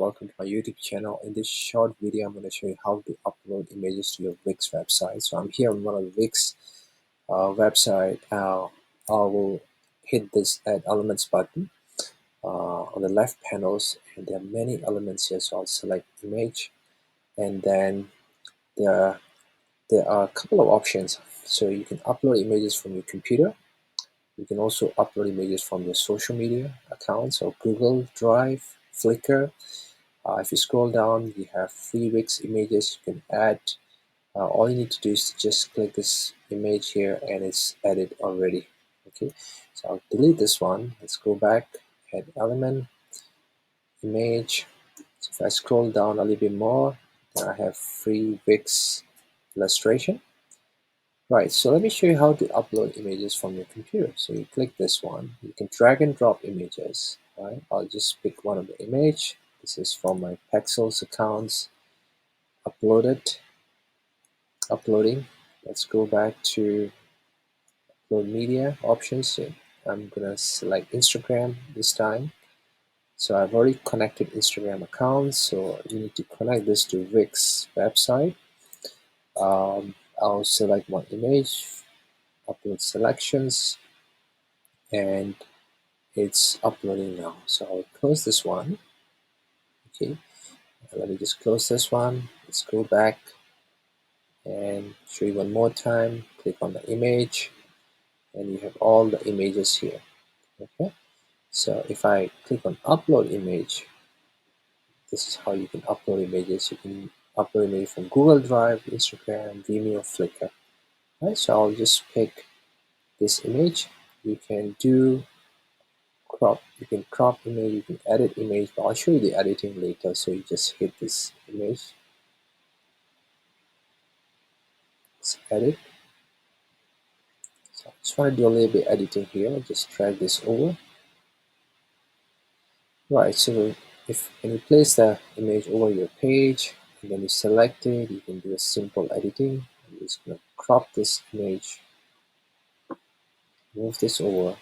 welcome to my YouTube channel. In this short video, I'm going to show you how to upload images to your Wix website. So I'm here on one of the Wix website. I will hit this Add Elements button on the left panels, and there are many elements here. So I'll select Image, and then there are a couple of options. So you can upload images from your computer. You can also upload images from your social media accounts or Google Drive, Flickr. If you scroll down, you have free Wix images you can add. All you need to do is to just click this image here and it's added already. Okay, so I'll delete this one. Let's go back, add element, image. So if I scroll down a little bit more, then I have free Wix illustration. Right, so let me show you how to upload images from your computer. So you click this one, you can drag and drop images. Right, I'll just pick one of the image. This is from my Pexels accounts. Uploading. Let's go back to upload media options. So I'm gonna select Instagram this time. So I've already connected Instagram account, so you need to connect this to Wix website. I'll select one image, upload selections, and it's uploading now. So I'll close this one. Okay, let me just close this one. Let's go back and show you one more time. Click on the image, and you have all the images here. Okay, so if I click on upload image, this is how you can upload images. You can upload image from Google Drive, Instagram, Vimeo, Flickr. Right, so I'll just pick this image. You can do crop, you can crop image, you can edit image, but I'll show you the editing later. So you just hit this image, let's edit. So I just want to do a little bit editing here. I'll just drag this over. Right, so when you place the image over your page and then you select it, you can do a simple editing. I'm just going to crop this image, move this over.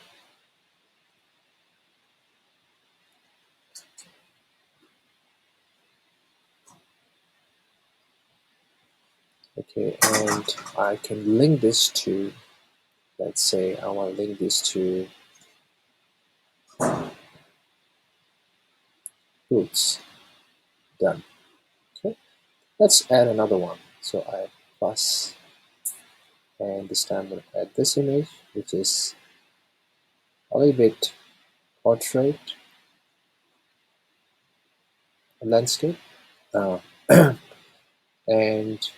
Okay, and I can link this to, let's say I want to link this to Boots. Done. Okay, let's add another one. So I plus, and this time I'm going to add this image, which is a little bit portrait landscape. And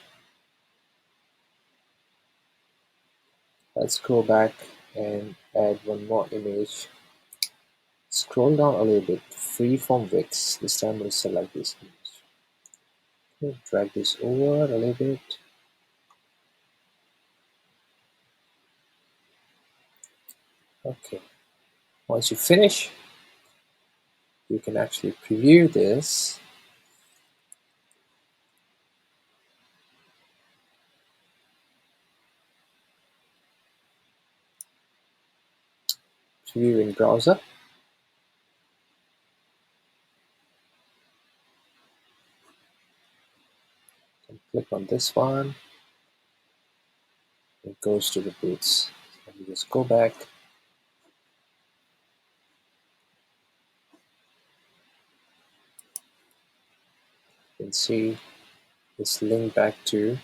let's go back and add one more image. Scroll down a little bit, freeform Wix. This time we'll select this image. Okay, drag this over a little bit. Okay, once you finish, you can actually preview this. Preview in browser. And click on this one. It goes to the boots. Let me just go back. You can see it's linked back to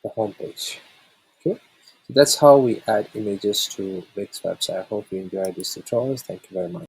the home page. Okay, so that's how we add images to Wix website. I hope you enjoyed this tutorial. Thank you very much.